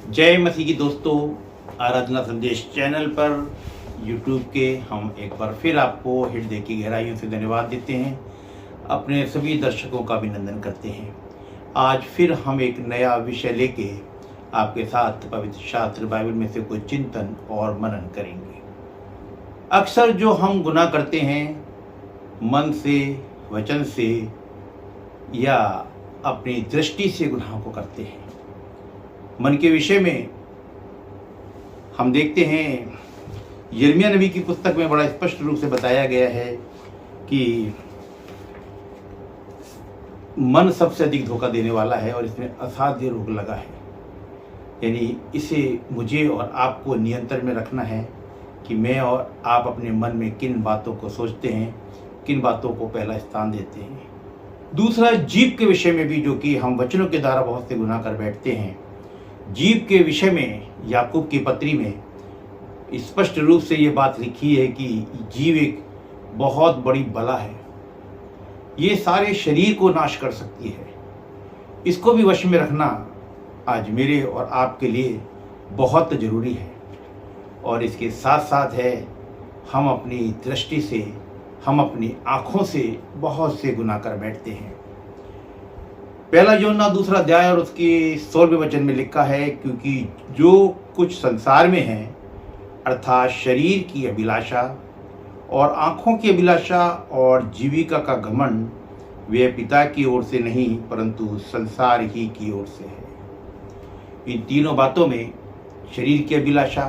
जय मसीह की दोस्तों, आराधना संदेश चैनल पर यूट्यूब के हम एक बार फिर आपको हृदय की गहराइयों से धन्यवाद देते हैं। अपने सभी दर्शकों का अभिनंदन करते हैं। आज फिर हम एक नया विषय लेके आपके साथ पवित्र शास्त्र बाइबल में से कुछ चिंतन और मनन करेंगे। अक्सर जो हम गुनाह करते हैं मन से, वचन से या अपनी दृष्टि से गुनाह को करते हैं। मन के विषय में हम देखते हैं यिर्मयाह नबी की पुस्तक में बड़ा स्पष्ट रूप से बताया गया है कि मन सबसे अधिक धोखा देने वाला है और इसमें असाध्य रोग लगा है। यानी इसे मुझे और आपको नियंत्रण में रखना है कि मैं और आप अपने मन में किन बातों को सोचते हैं, किन बातों को पहला स्थान देते हैं। दूसरा, जीभ के विषय में भी, जो कि हम वचनों के द्वारा बहुत से गुनाह कर बैठते हैं। जीभ के विषय में याकूब की पत्री में स्पष्ट रूप से ये बात लिखी है कि जीभ एक बहुत बड़ी बला है। ये सारे शरीर को नाश कर सकती है। इसको भी वश में रखना आज मेरे और आपके लिए बहुत ज़रूरी है। और इसके साथ साथ है, हम अपनी दृष्टि से, हम अपनी आँखों से बहुत से गुनाह कर बैठते हैं। पहला यूहन्ना 2 अध्याय और उसके 16वें वचन में लिखा है, क्योंकि जो कुछ संसार में है अर्थात शरीर की अभिलाषा और आँखों की अभिलाषा और जीविका का घमंड, वे पिता की ओर से नहीं परंतु संसार ही की ओर से है। इन तीनों बातों में, शरीर की अभिलाषा,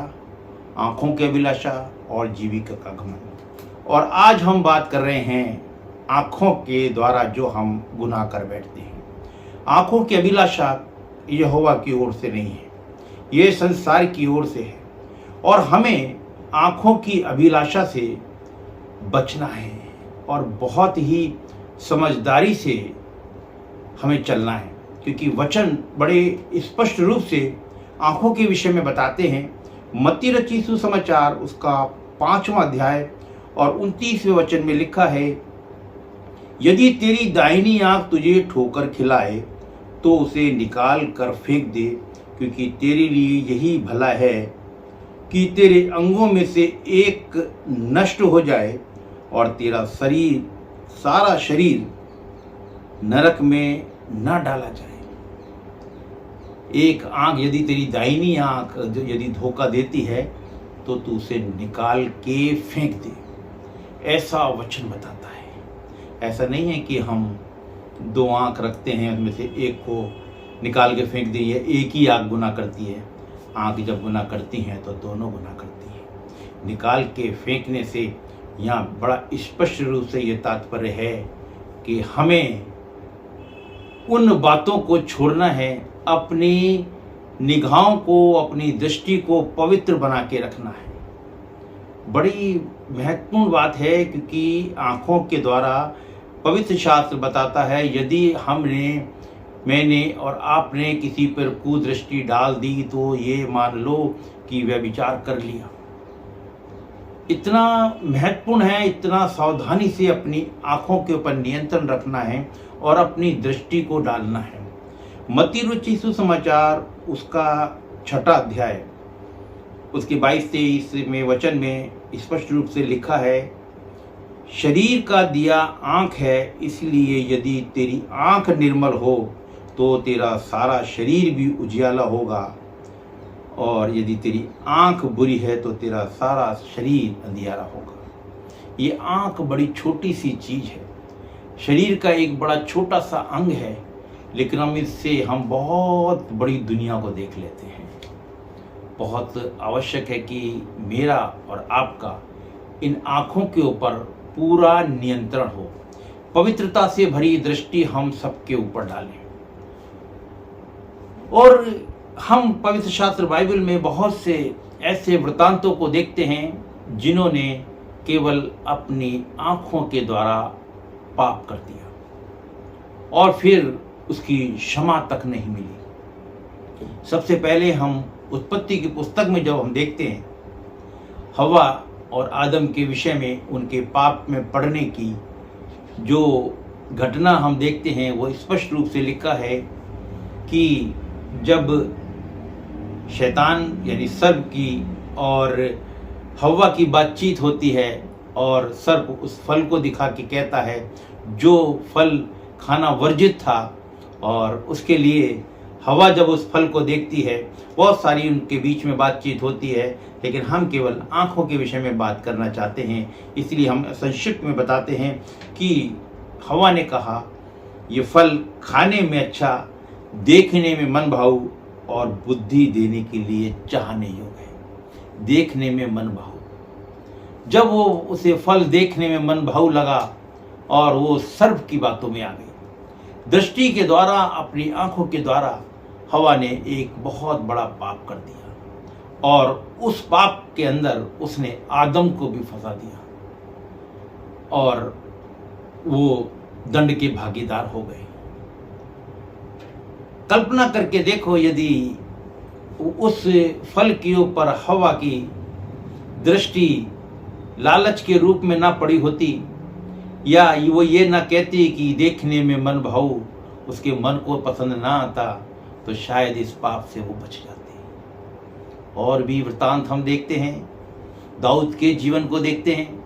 आँखों की अभिलाषा और जीविका का घमंड। और आज हम बात कर रहे हैं आँखों के द्वारा जो हम गुनाह कर बैठते हैं। आँखों की अभिलाषा यहोवा की ओर से नहीं है, ये संसार की ओर से है। और हमें आँखों की अभिलाषा से बचना है और बहुत ही समझदारी से हमें चलना है, क्योंकि वचन बड़े स्पष्ट रूप से आँखों के विषय में बताते हैं। मत्ती रचित सुसमाचार उसका 5वां अध्याय और 29वें वचन में लिखा है, यदि तेरी दाहिनी आँख तुझे ठोकर खिलाए तो उसे निकाल कर फेंक दे, क्योंकि तेरे लिए यही भला है कि तेरे अंगों में से एक नष्ट हो जाए और तेरा सारा शरीर नरक में न डाला जाए। एक आँख, यदि तेरी दाहिनी आँख यदि धोखा देती है तो तू उसे निकाल के फेंक दे, ऐसा वचन बताता है। ऐसा नहीं है कि हम 2 आँख रखते हैं, उनमें से एक को निकाल के फेंक दें। ये एक ही आँख गुनाह करती है। आँख जब गुनाह करती हैं तो दोनों गुनाह करती हैं। निकाल के फेंकने से यहाँ बड़ा स्पष्ट रूप से ये तात्पर्य है कि हमें उन बातों को छोड़ना है, अपनी निगाहों को, अपनी दृष्टि को पवित्र बना के रखना है। बड़ी महत्वपूर्ण बात है, क्योंकि आँखों के द्वारा पवित्र शास्त्र बताता है, यदि मैंने और आपने किसी पर कुदृष्टि डाल दी तो ये मान लो कि वह विचार कर लिया। इतना महत्वपूर्ण है, इतना सावधानी से अपनी आँखों के ऊपर नियंत्रण रखना है और अपनी दृष्टि को डालना है। मत्ती रचित सुसमाचार उसका 6वां अध्याय उसके 22-23 वचन में स्पष्ट रूप से लिखा है, शरीर का दिया आँख है, इसलिए यदि तेरी आँख निर्मल हो तो तेरा सारा शरीर भी उजियाला होगा, और यदि तेरी आँख बुरी है तो तेरा सारा शरीर अंधियारा होगा। ये आँख बड़ी छोटी सी चीज़ है, शरीर का एक बड़ा छोटा सा अंग है, लेकिन हम बहुत बड़ी दुनिया को देख लेते हैं। बहुत आवश्यक है कि मेरा और आपका इन आँखों के ऊपर पूरा नियंत्रण हो। पवित्रता से भरी दृष्टि हम सबके ऊपर डालें। और हम पवित्र शास्त्र बाइबल में बहुत से ऐसे वृतांतों को देखते हैं जिन्होंने केवल अपनी आँखों के द्वारा पाप कर दिया और फिर उसकी क्षमा तक नहीं मिली। सबसे पहले हम उत्पत्ति की पुस्तक में जब हम देखते हैं हवा और आदम के विषय में, उनके पाप में पड़ने की जो घटना हम देखते हैं, वो स्पष्ट रूप से लिखा है कि जब शैतान यानी सर्प की और हव्वा की बातचीत होती है और सर्प उस फल को दिखा के कहता है जो फल खाना वर्जित था, और उसके लिए हवा जब उस फल को देखती है, बहुत सारी उनके बीच में बातचीत होती है, लेकिन हम केवल आँखों के विषय में बात करना चाहते हैं, इसलिए हम संक्षिप्त में बताते हैं कि हवा ने कहा ये फल खाने में अच्छा, देखने में मन भाऊ और बुद्धि देने के लिए चाहने योग्य है। देखने में मन भाऊ, जब वो उसे फल देखने में मन भाऊ लगा और वो सर्प की बातों में आ गई, दृष्टि के द्वारा, अपनी आंखों के द्वारा हवा ने एक बहुत बड़ा पाप कर दिया और उस पाप के अंदर उसने आदम को भी फंसा दिया और वो दंड के भागीदार हो गए। कल्पना करके देखो, यदि उस फल के ऊपर हवा की दृष्टि लालच के रूप में ना पड़ी होती, या वो ये ना कहती कि देखने में मन भाऊ, उसके मन को पसंद ना आता, तो शायद इस पाप से वो बच जाते। और भी वृतांत हम देखते हैं, दाऊद के जीवन को देखते हैं।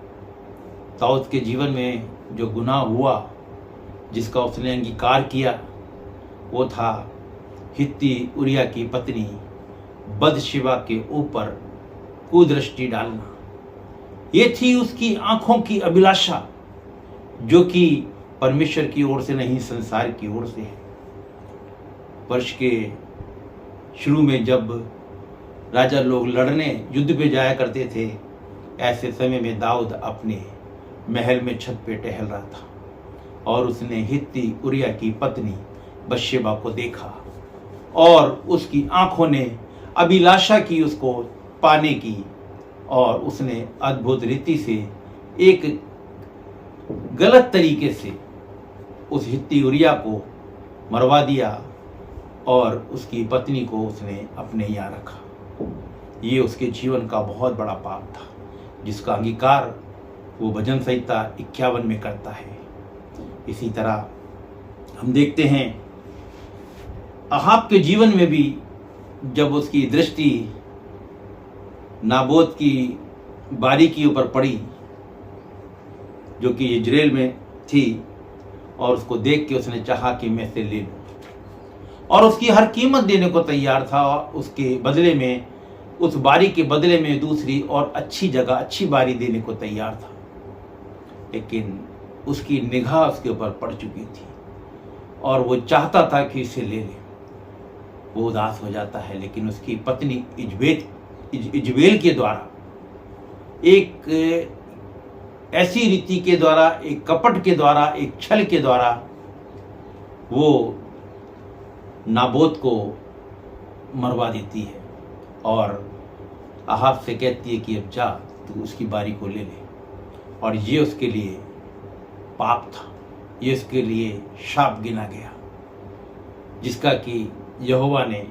दाऊद के जीवन में जो गुनाह हुआ, जिसका उसने अंगीकार किया, वो था हित्ती उरिया की पत्नी बदशिबा के ऊपर कुदृष्टि डालना। ये थी उसकी आंखों की अभिलाषा, जो कि परमेश्वर की ओर से नहीं, संसार की ओर से है। वर्ष के शुरू में जब राजा लोग लड़ने युद्ध पे जाया करते थे, ऐसे समय में दाऊद अपने महल में छत पे टहल रहा था और उसने हित्ती उरिया की पत्नी बशेबा को देखा और उसकी आंखों ने अभिलाषा की उसको पाने की, और उसने अद्भुत रीति से एक गलत तरीके से उस हित्ती उरिया को मरवा दिया और उसकी पत्नी को उसने अपने यहाँ रखा। ये उसके जीवन का बहुत बड़ा पाप था, जिसका अंगीकार वो भजन संहिता 51 में करता है। इसी तरह हम देखते हैं अहाब के जीवन में भी, जब उसकी दृष्टि नाबोत की बारी के ऊपर पड़ी, जो कि इजराइल में थी, और उसको देख के उसने चाहा कि मैं इसे ले लूं, और उसकी हर कीमत देने को तैयार था। उसके बदले में, उस बारी के बदले में दूसरी और अच्छी जगह, अच्छी बारी देने को तैयार था, लेकिन उसकी निगाह उसके ऊपर पड़ चुकी थी और वो चाहता था कि इसे ले ले। वो उदास हो जाता है, लेकिन उसकी पत्नी इजबेल के द्वारा, एक ऐसी रीति के द्वारा, एक कपट के द्वारा, एक छल के द्वारा वो नाबोत को मरवा देती है और अहाब से कहती है कि अब जा, तू उसकी बारी को ले ले। और ये उसके लिए पाप था, ये उसके लिए शाप गिना गया, जिसका कि यहोवा ने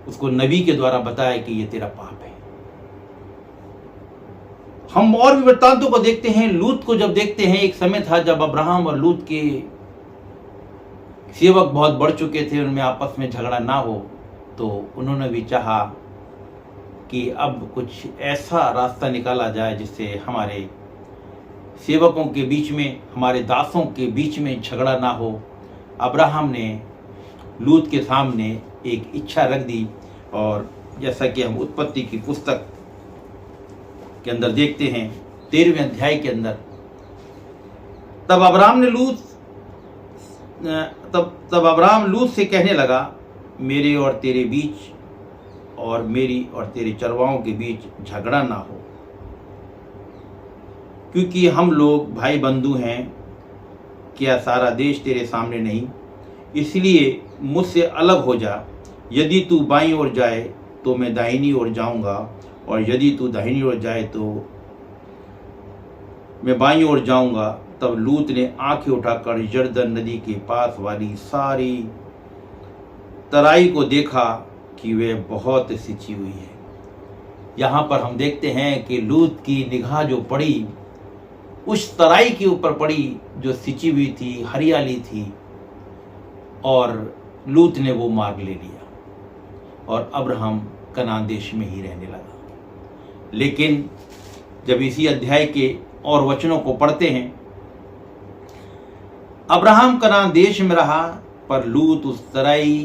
उसको नबी के द्वारा बताया कि ये तेरा पाप है। हम और भी वृत्तांतों को देखते हैं। लूत को जब देखते हैं, एक समय था जब अब्राहम और लूत के सेवक बहुत बढ़ चुके थे, उनमें आपस में झगड़ा ना हो, तो उन्होंने भी चाहा कि अब कुछ ऐसा रास्ता निकाला जाए जिससे हमारे सेवकों के बीच में, हमारे दासों के बीच में झगड़ा ना हो। अब्राहम ने लूत के सामने एक इच्छा रख दी, और जैसा कि हम उत्पत्ति की पुस्तक के अंदर देखते हैं 13वें अध्याय के अंदर, तब अब्राहम लूत से कहने लगा, मेरे और तेरे बीच और मेरी और तेरे चरवाओं के बीच झगड़ा ना हो, क्योंकि हम लोग भाई बंधु हैं। क्या सारा देश तेरे सामने नहीं? इसलिए मुझसे अलग हो जा। यदि तू बाईं ओर जाए तो मैं दाहिनी ओर जाऊंगा, और यदि तू दाहिनी ओर जाए तो मैं बाईं ओर जाऊंगा। तब लूत ने आंखें उठाकर यरदन नदी के पास वाली सारी तराई को देखा कि वह बहुत सिंची हुई है। यहाँ पर हम देखते हैं कि लूत की निगाह जो पड़ी, उस तराई के ऊपर पड़ी जो सिंची हुई थी, हरियाली थी, और लूत ने वो मार्ग ले लिया। और अब्राहम कनान देश में ही रहने लगा। लेकिन जब इसी अध्याय के और वचनों को पढ़ते हैं, अब्राहम कनान देश में रहा, पर लूत उस तराई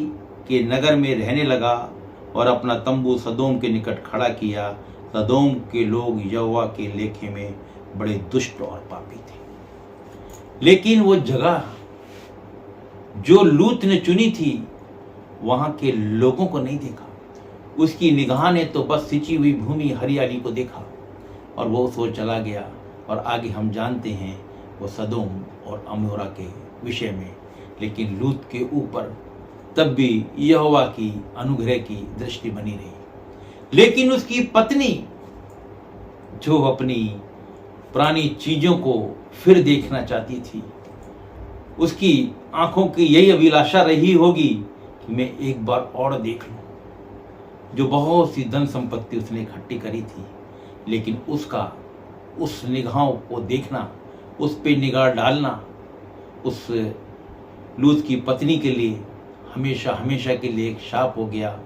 के नगर में रहने लगा और अपना तंबू सदोम के निकट खड़ा किया। सदोम के लोग यहोवा के लेखे में बड़े दुष्ट और पापी थे। लेकिन वो जगह जो लूत ने चुनी थी, वहां के लोगों को नहीं देखा। उसकी निगाह ने तो बस सिंची हुई भूमि, हरियाली को देखा और वो सोच चला गया। और आगे हम जानते हैं वो सदोम और अमोरा के विषय में। लेकिन लूत के ऊपर तब भी यहोवा की अनुग्रह की दृष्टि बनी रही। लेकिन उसकी पत्नी, जो अपनी पुरानी चीजों को फिर देखना चाहती थी, उसकी आंखों की यही अभिलाषा रही होगी कि मैं एक बार और देख लूं। जो बहुत सी धन संपत्ति उसने इकट्ठी करी थी, लेकिन उसका उस निगाहों को देखना, उस पे निगाह डालना, उस लूत की पत्नी के लिए हमेशा हमेशा के लिए एक शाप हो गया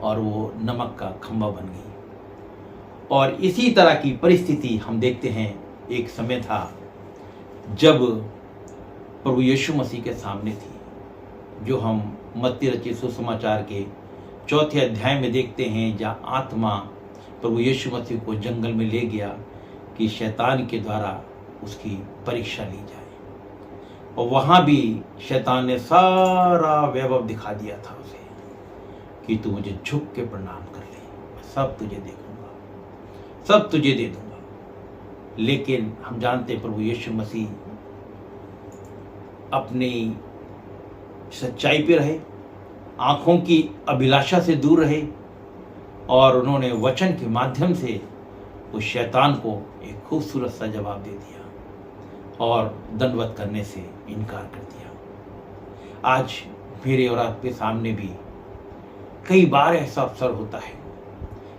और वो नमक का खंभा बन गई। और इसी तरह की परिस्थिति हम देखते हैं, एक समय था जब प्रभु यीशु मसीह के सामने थी, जो हम मत्ती रचित सुसमाचार के 4 अध्याय में देखते हैं, जहाँ आत्मा प्रभु यीशु मसीह को जंगल में ले गया कि शैतान के द्वारा उसकी परीक्षा ली जाए। और वहां भी शैतान ने सारा वैभव दिखा दिया था उसे कि तू मुझे झुक के प्रणाम कर ले, मैं सब तुझे दे दूंगा, सब तुझे दे दूंगा। लेकिन हम जानते हैं प्रभु यीशु मसीह अपनी सच्चाई पे रहे, आंखों की अभिलाषा से दूर रहे और उन्होंने वचन के माध्यम से उस शैतान को एक खूबसूरत सा जवाब दे दिया और दंडवत करने से इनकार कर दिया। आज मेरे और आपके सामने भी कई बार ऐसा अवसर होता है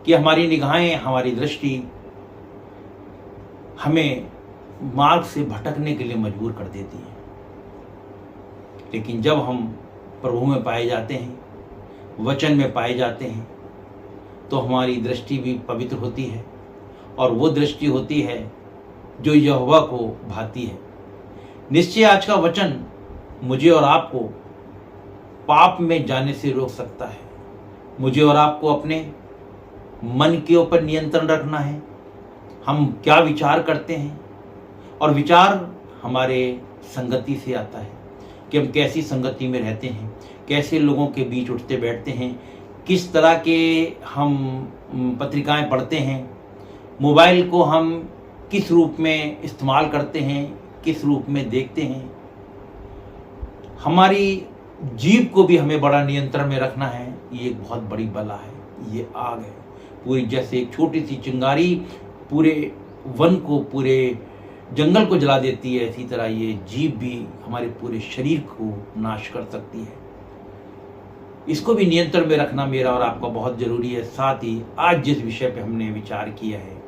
कि हमारी निगाहें, हमारी दृष्टि हमें मार्ग से भटकने के लिए मजबूर कर देती है। लेकिन जब हम प्रभु में पाए जाते हैं, वचन में पाए जाते हैं, तो हमारी दृष्टि भी पवित्र होती है और वो दृष्टि होती है जो यहोवा को भाती है। निश्चय आज का वचन मुझे और आपको पाप में जाने से रोक सकता है। मुझे और आपको अपने मन के ऊपर नियंत्रण रखना है। हम क्या विचार करते हैं, और विचार हमारे संगति से आता है कि हम कैसी संगति में रहते हैं, कैसे लोगों के बीच उठते बैठते हैं, किस तरह के हम पत्रिकाएं पढ़ते हैं, मोबाइल को हम किस रूप में इस्तेमाल करते हैं, किस रूप में देखते हैं। हमारी जीभ को भी हमें बड़ा नियंत्रण में रखना है। ये एक बहुत बड़ी बला है, ये आग है पूरी। जैसे एक छोटी सी चिंगारी पूरे वन को, पूरे जंगल को जला देती है, इसी तरह ये जीभ भी हमारे पूरे शरीर को नाश कर सकती है। इसको भी नियंत्रण में रखना मेरा और आपका बहुत जरूरी है। साथ ही आज जिस विषय पे हमने विचार किया है,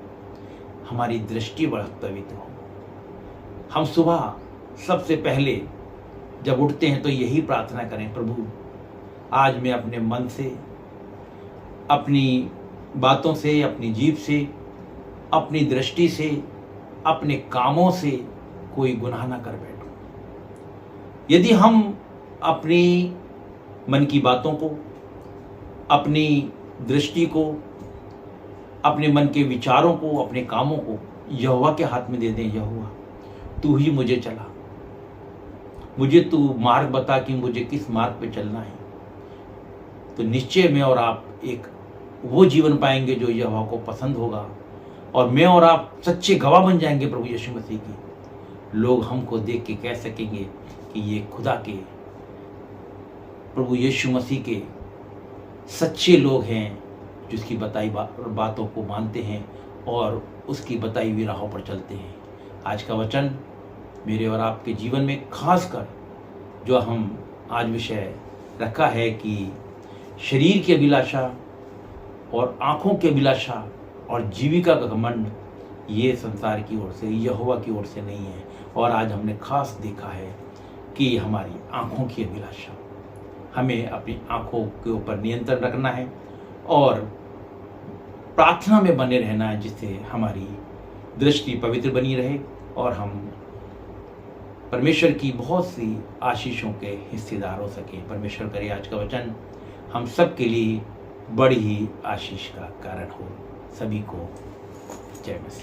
हमारी दृष्टि बड़ा पवित्र हो। हम सुबह सबसे पहले जब उठते हैं तो यही प्रार्थना करें, प्रभु आज मैं अपने मन से, अपनी बातों से, अपनी जीभ से, अपनी दृष्टि से, अपने कामों से कोई गुनाह ना कर बैठूं। यदि हम अपनी मन की बातों को, अपनी दृष्टि को, अपने मन के विचारों को, अपने कामों को यहोवा के हाथ में दे दें, यहोवा तू ही मुझे चला, मुझे तू मार्ग बता कि मुझे किस मार्ग पे चलना है, तो निश्चय मैं और आप एक वो जीवन पाएंगे जो यहोवा को पसंद होगा। और मैं और आप सच्चे गवाह बन जाएंगे प्रभु यीशु मसीह की। लोग हमको देख के कह सकेंगे कि ये खुदा के, प्रभु यीशु मसीह के सच्चे लोग हैं, जिसकी बताई बातों को मानते हैं और उसकी बताई हुई राहों पर चलते हैं। आज का वचन मेरे और आपके जीवन में खासकर जो हम आज विषय रखा है कि शरीर की अभिलाषा और आंखों की अभिलाषा और जीविका का घमंड, ये संसार की ओर से, यहोवा की ओर से नहीं है। और आज हमने खास देखा है कि हमारी आंखों की अभिलाषा, हमें अपनी आंखों के ऊपर नियंत्रण रखना है और प्रार्थना में बने रहना है, जिससे हमारी दृष्टि पवित्र बनी रहे और हम परमेश्वर की बहुत सी आशीषों के हिस्सेदार हो सके। परमेश्वर करे आज का वचन हम सब के लिए बड़ी ही आशीष का कारण हो। सभी को जय मसीह।